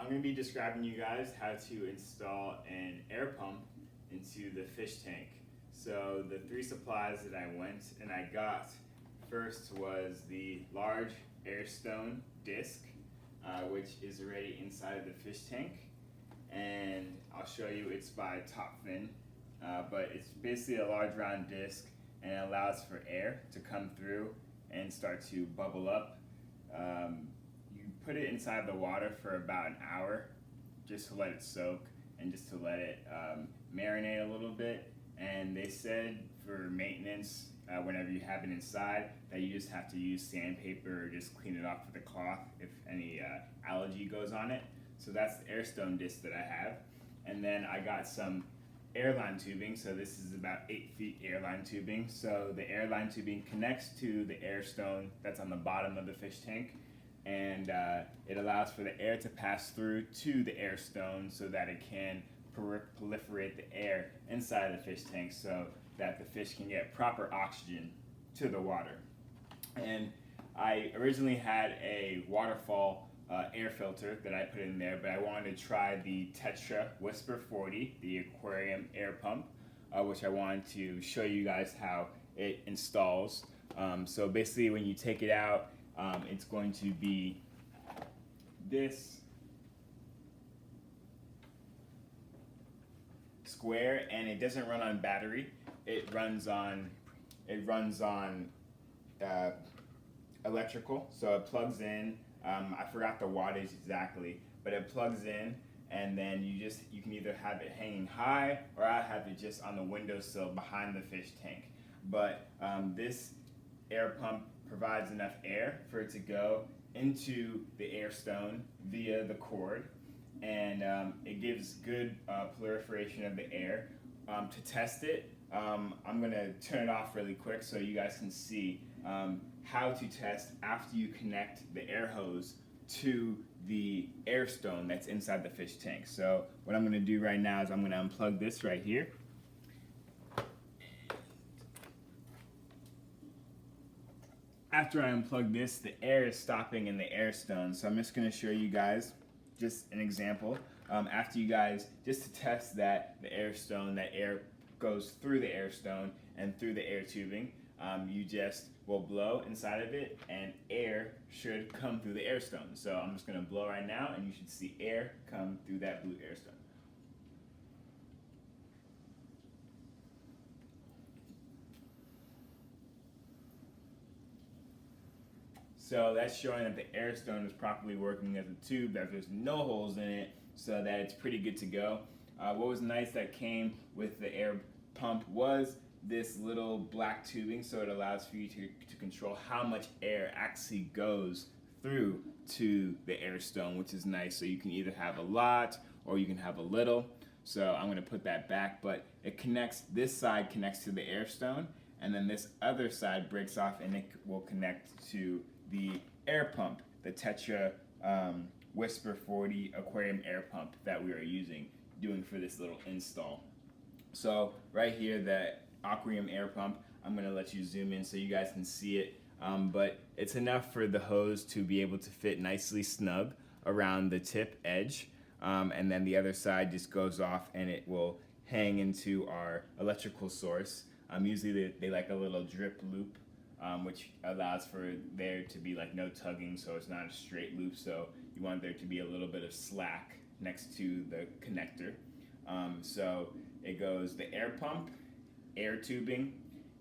I'm going to be describing you guys how to install an air pump into the fish tank. So the three supplies that I went and I got first was the large Airstone disc, which is already inside of the fish tank, and I'll show you it's by Top Fin, but it's basically a large round disc and it allows for air to come through and start to bubble up. You put it inside the water for about an hour just to let it soak and just to let it marinate a little bit. And they said for maintenance, whenever you have it inside, that you just have to use sandpaper or just clean it off with a cloth if any algae goes on it. So that's the Airstone disc that I have. And then I got some Airline tubing, so this is about 8 feet Airline tubing. So the Airline tubing connects to the Airstone that's on the bottom of the fish tank, and it allows for the air to pass through to the Airstone so that it can proliferate the air inside the fish tank so that the fish can get proper oxygen to the water. And I originally had a waterfall air filter that I put in there, but I wanted to try the Tetra Whisper 40, the Aquarium air pump, which I wanted to show you guys how it installs. So basically when you take it out, it's going to be this square, and it doesn't run on battery. It runs on electrical, so it plugs in. I forgot the wattage exactly, but it plugs in, and then you can either have it hanging high, or I have it just on the windowsill behind the fish tank. But this air pump provides enough air for it to go into the Airstone via the cord, and it gives good proliferation of the air. To test it, I'm going to turn it off really quick so you guys can see how to test after you connect the air hose to the Airstone that's inside the fish tank. So what I'm going to do right now is I'm going to unplug this right here. After I unplug this, the air is stopping in the Airstone, so I'm just going to show you guys just an example. After you guys, just to test that the Airstone, that air goes through the Airstone and through the air tubing, you just will blow inside of it and air should come through the Airstone. So I'm just going to blow right now and you should see air come through that blue Airstone. So that's showing that the Airstone is properly working as a tube, that there's no holes in it, so that it's pretty good to go. What was nice that came with the air pump was this little black tubing, so it allows for you to control how much air actually goes through to the Airstone, which is nice. So you can either have a lot or you can have a little. So I'm going to put that back, but it connects, this side connects to the Airstone, and then this other side breaks off and it will connect to the air pump, the Tetra Whisper 40 Aquarium air pump that we are doing for this little install. So right here, the Aquarium air pump, I'm going to let you zoom in so you guys can see it, but it's enough for the hose to be able to fit nicely snug around the tip edge, and then the other side just goes off and it will hang into our electrical source. Usually they like a little drip loop, which allows for there to be like no tugging, so it's not a straight loop, so you want there to be a little bit of slack next to the connector. So it goes the air pump, air tubing,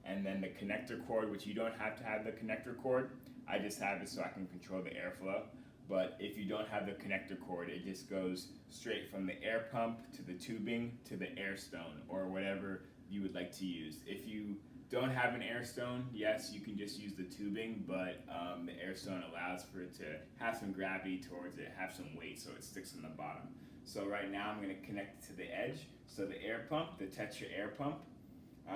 and then the connector cord, which you don't have to have the connector cord. I just have it so I can control the airflow. But if you don't have the connector cord, it just goes straight from the air pump to the tubing to the Airstone, or whatever you would like to use. If you don't have an Airstone, yes, you can just use the tubing, but the Airstone allows for it to have some gravity towards it, have some weight so it sticks on the bottom. So right now I'm going to connect it to the edge. So the air pump, the Tetra air pump,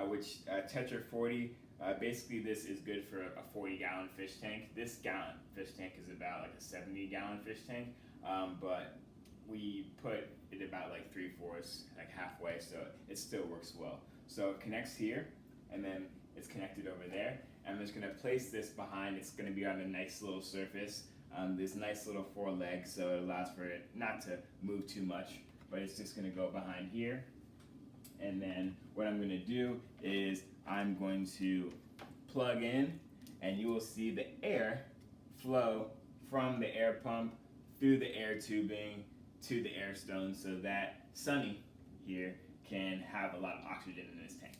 which Tetra 40, basically this is good for a 40-gallon fish tank. This gallon fish tank is about like a 70-gallon fish tank, but we put it about like 3/4, like halfway, so it still works well. So it connects here, and then it's connected over there. And I'm just going to place this behind. It's going to be on a nice little surface this nice little 4 legs, so it allows for it not to move too much, but it's just going to go behind here. And then what I'm going to do is I'm going to plug in, and you will see the air flow from the air pump through the air tubing to the Airstone, so that Sunny here can have a lot of oxygen in his tank.